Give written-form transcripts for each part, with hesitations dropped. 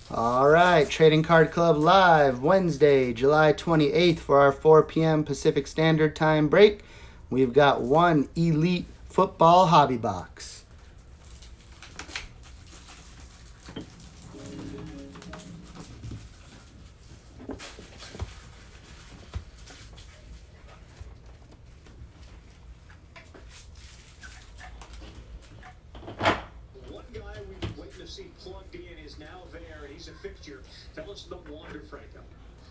All right, Trading Card Club live Wednesday, July 28th for our 4 p.m. Pacific Standard Time break. We've got one Elite Football Hobby Box. One guy we've been waiting to see plugged in is now there, and he's a fixture. Tell us about Wander Franco.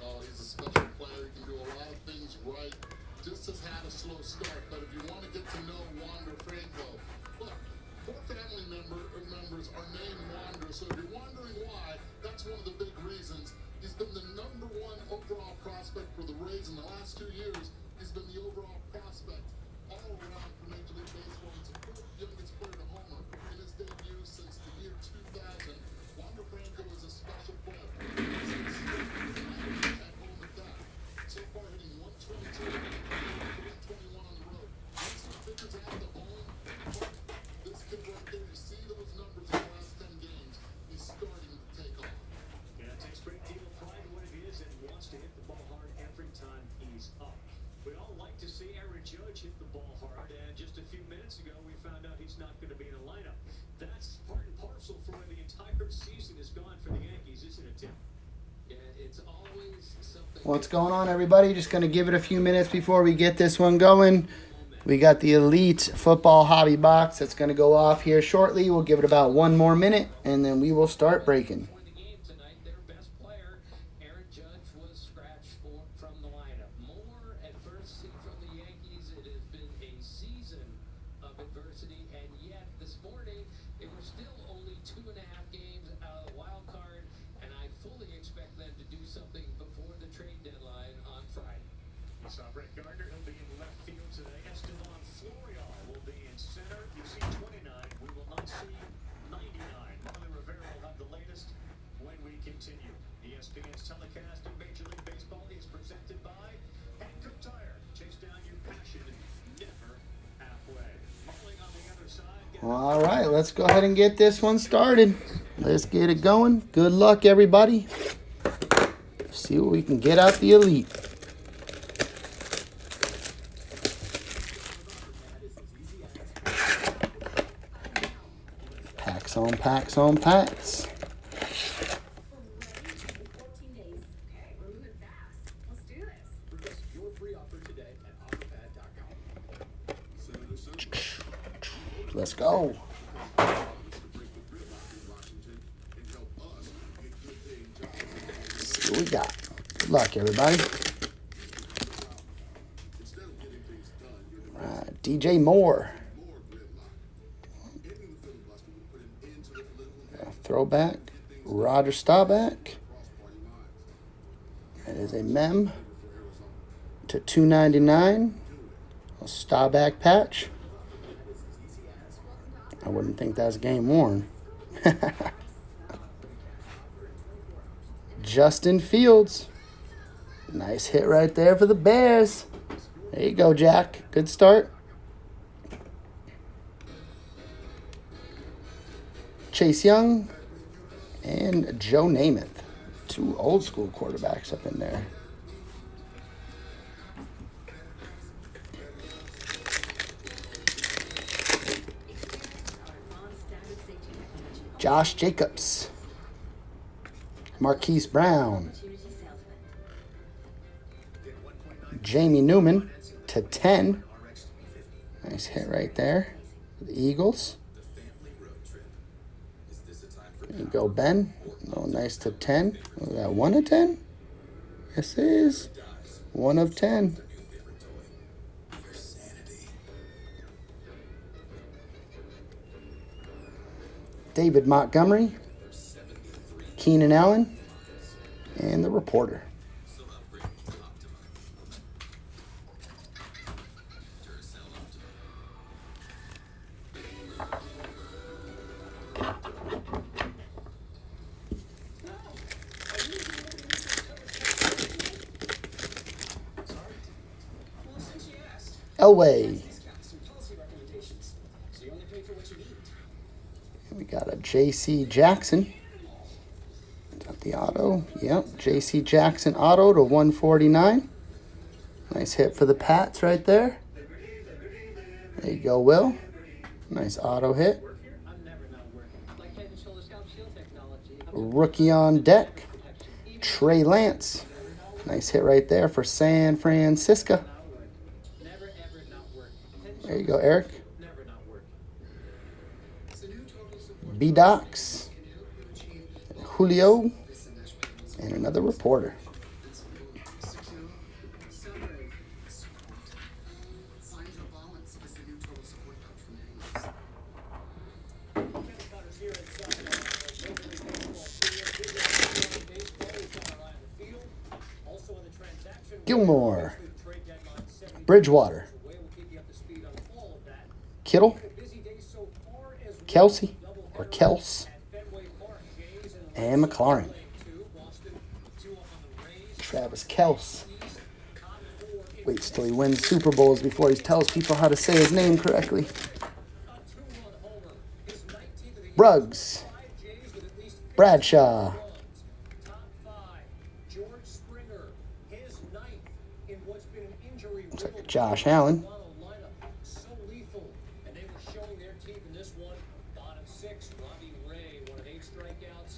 Oh, he's a special player. He can do a lot of things right. Just has had a slow start, but if you want to get to know Wander Franco, look, 4 family members are named Wander, so if you're wondering why, that's one of the big reasons. He's been the #1 overall prospect for the Rays in the last 2 years. He's been the overall prospect all around for Major League Baseball. He's the 4th youngest player to homer in his debut since the year 2000. Wander Franco is a special player. So far hitting 122, 121 on the road. Once he figures out the home, this kid right there, you see those numbers in the last 10 games, he's starting to take off. Yeah, it takes a great deal of pride in what it is and wants to hit the ball hard every time he's up. We all like to see Aaron Judge hit the ball hard, and just a few minutes ago we found out he's not going to be in the lineup. That's part and parcel for where the entire season is gone for the Yankees, isn't it, Tim? Yeah, it's always something. What's going on, everybody? Just going to give it a few minutes before we get this one going. We got the Elite Football Hobby Box that's going to go off here shortly. We'll give it about 1 more minute, and then we will start breaking. For the game tonight, their best player, Aaron Judge, was scratched from the lineup. More adversity from the Yankees. It has been a season of adversity, and yet this morning they were still only 2.5 games out of the wild card, and I fully expect them to do something before the trade deadline on Friday. You saw Brett Gardner, he'll be in left field today. Esteban Florial will be in center. You see 29, we will not see 99. Marley Rivera will have the latest when we continue. ESPN's telecast of Major League Baseball is presented by Hankook Tire. Chase down your passion, never halfway. Marley on the other side. All right, let's go ahead and get this one started. Let's get it going. Good luck, everybody. See what we can get out the Elite. Packs on packs on packs. 14 days. Okay, we're moving fast. Let's do this. Request your free offer today at Aquapad.com. Let's go. See what we got. Good luck, everybody. DJ Moore. Throwback. Roger Staubach. That is a mem to 299. A Staubach patch. I wouldn't think that's game worn. Justin Fields. Nice hit right there for the Bears. There you go, Jack. Good start. Chase Young and Joe Namath. 2 old school quarterbacks up in there. Josh Jacobs. Marquise Brown. Jamie Newman to 10. Nice hit right there for the Eagles. There you go, Ben. Oh, nice to 10. Was that 1 of 10? Yes, it is. 1 of 10. David Montgomery, Keenan Allen, and the reporter. Elway. We got a J.C. Jackson. The auto. Yep. J.C. Jackson auto to 149. Nice hit for the Pats right there. There you go, Will. Nice auto hit. I'm never not working. Like Head and Shoulder Scalp Shield technology. Rookie on deck. Trey Lance. Nice hit right there for San Francisco. Never ever not working. There you go, Eric. Never not working. B-Docs. Julio. And another reporter. Gilmore. Bridgewater. Kittle. Kelsey or Kels. And McLaurin. Travis Kels. Waits till he wins Super Bowls before he tells people how to say his name correctly. Bruggs. Bradshaw. Looks like Josh Allen.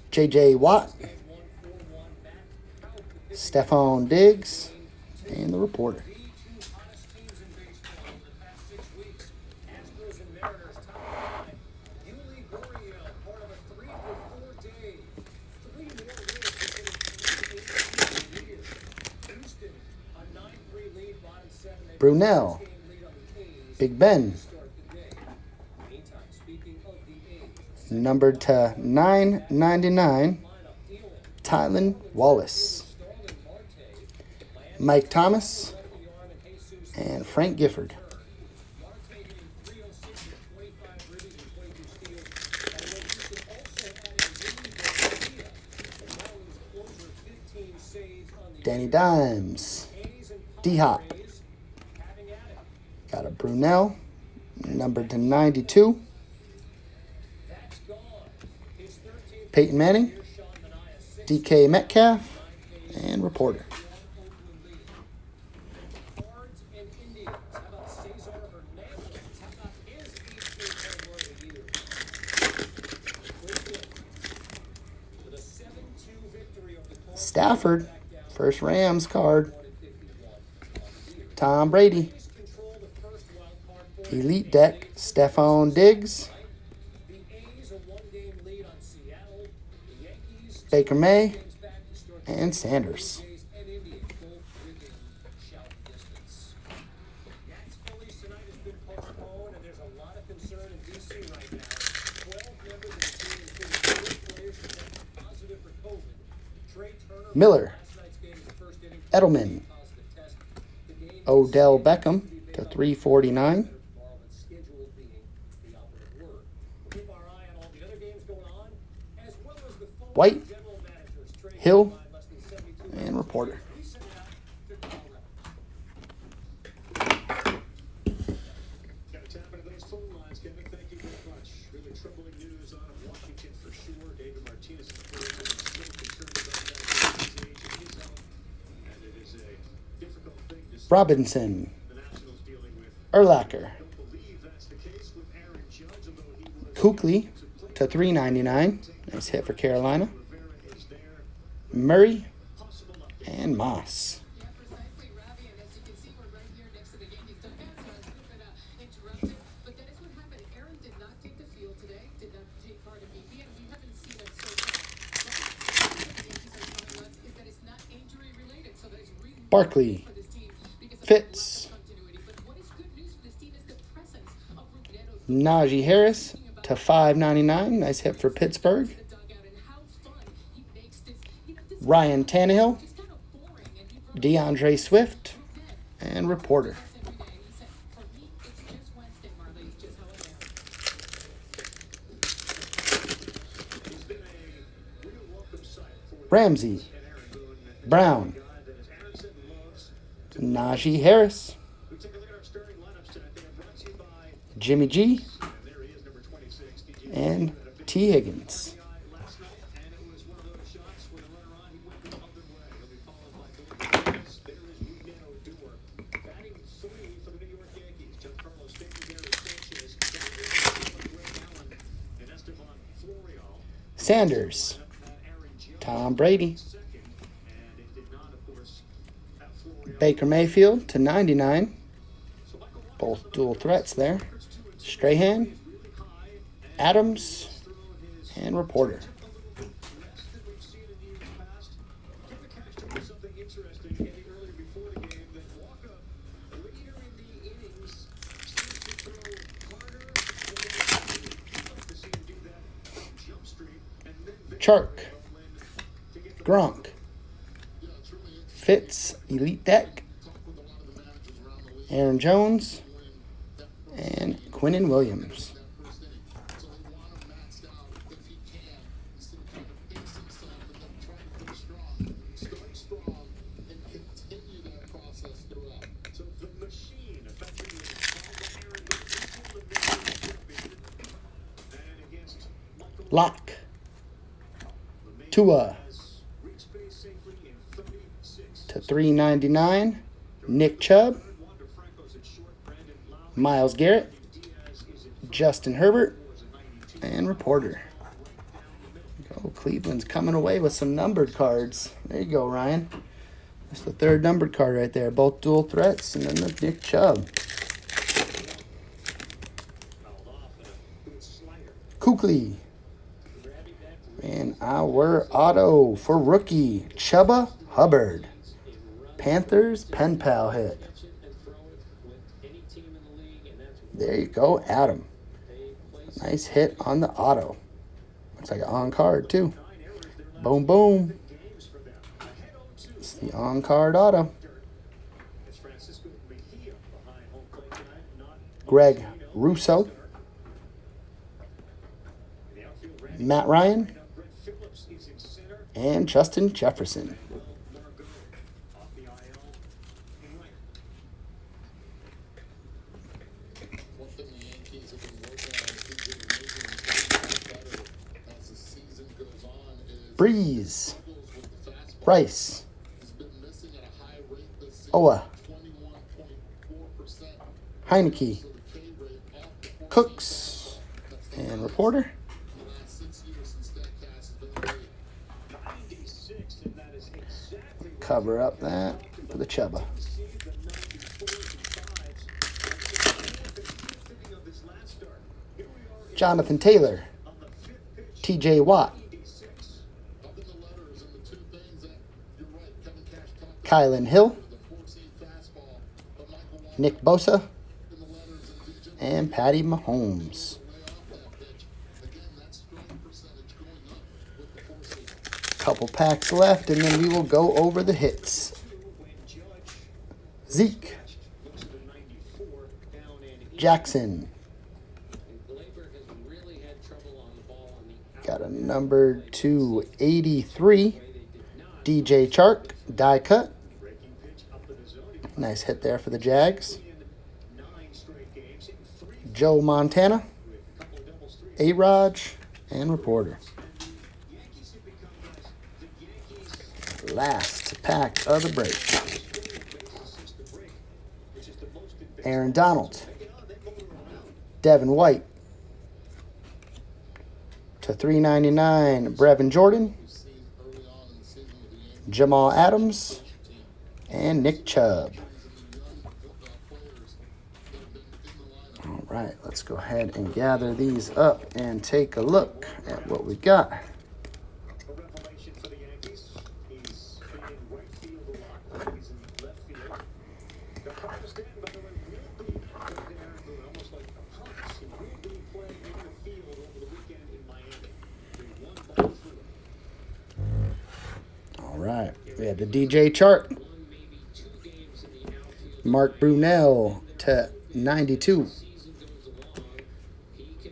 J.J. Watt. Stephon Diggs. And the reporter. Brunell. Big Ben. Numbered to 999. Tylan Wallace. Mike Thomas. And Frank Gifford. Danny Dimes. D-Hop. Got a Brunell, numbered to 92. Peyton Manning, DK Metcalf, and reporter. Stafford, first Rams card. Tom Brady. Elite deck, Stephon Diggs. Baker May. And Sanders. Miller. Edelman. Odell Beckham to 349. White, Hill, and reporter. Got to tap into those phone lines, Kevin. Thank you very much. Really troubling news out of Washington for sure. David Martinez is still concerned about that. His age is out, and it is a difficult thing to see. Robinson. The Nationals dealing with. Urlacher. I don't believe that's the case with Aaron Judge, although he was Kuechly to 399. Nice hit for Carolina. Rivera is there. Murray Possible update. and Moss. Yeah, precisely, Ravi. And as you can see, we're right here next to the Yankees dugout, so I was a little bit interrupted. But that is what happened. Aaron did not take the field today, did not take part in BP, and we haven't seen it so far. But what the Yankees are telling us is that it's not injury related, so that is really Barkley. for this team because of Fitz. the lack of continuity. But what is good news for this team is the presence of Ruggiero. Najee Harris to 599. Nice hit for Pittsburgh. The dugout and how fun he makes this. You know, this Ryan Tannehill. is kind of boring, and he brought DeAndre Swift, and reporter. every day. He said, for me, it's just Wednesday, Marley. It's just how I am. He's been a real welcome sight for Ramsey, and Aaron Boone. Brown, Guy that, as Aaron said, loves to. Najee Harris, We take a look at our starting lineups tonight. They are brought to you by. Jimmy G, And there he is, number 26. DJ and had a big T. Higgins. RBI last night, and it was one of those shots where the runner Sanders. Tom Brady. Baker Mayfield to 99. Both dual threats there. Strahan, Adams, and Reporter. Chark, Gronk, Fitz, Elite Deck, Aaron Jones, and Quinnen Williams. Lock, Tua to 399. Nick Chubb, Myles Garrett, Justin Herbert, and Reporter. Oh, Cleveland's coming away with some numbered cards. There you go, Ryan. That's the third numbered card right there. Both dual threats, and then the Nick Chubb. Kuechly. And our auto for rookie, Chubba Hubbard. Panthers pen pal hit. There you go, Adam. Nice hit on the auto. Looks like an on card too. Boom, boom. It's the on card auto. Greg Russo. Matt Ryan. And Justin Jefferson. Breeze, Rice, Owa, Heineke, Cooks, and Reporter. Cover up that for the Chubba. Jonathan Taylor, TJ Watt, Kylan Hill, Nick Bosa, and Patty Mahomes. Couple packs left, and then we will go over the hits. Zeke, Jackson, got a number 283, DJ Chark, die cut. Nice hit there for the Jags. Joe Montana, A-Raj, and Reporter. Last pack of the break. Aaron Donald, Devin White to 399. Brevin Jordan, Jamal Adams, and Nick Chubb. All right, let's go ahead and gather these up and take a look at what we got. All right, we have the DJ Chark, Mark Brunell to 92.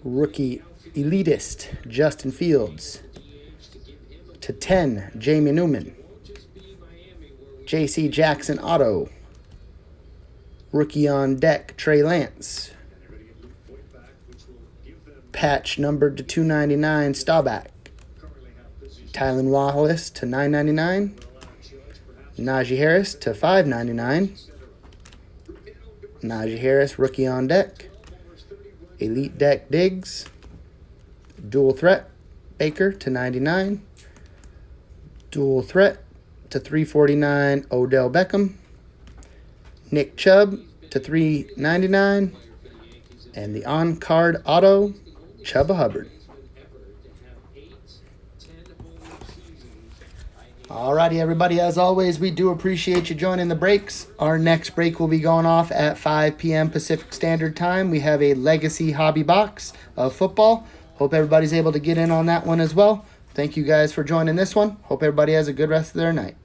Rookie Elitist, Justin Fields to 10. Jamie Newman. J.C. Jackson Auto. Rookie on deck, Trey Lance. Patch numbered to 299, Staubach. Tylan Wallace to 999. Najee Harris to 599. Najee Harris, rookie on deck. Elite Deck Diggs. Dual Threat, Baker to 99. Dual threat to 349, Odell Beckham. Nick Chubb to 399. And the on-card auto, Chuba Hubbard. Alrighty, everybody. As always, we do appreciate you joining the breaks. Our next break will be going off at 5 p.m. Pacific Standard Time. We have a Legacy Hobby Box of football. Hope everybody's able to get in on that one as well. Thank you guys for joining this one. Hope everybody has a good rest of their night.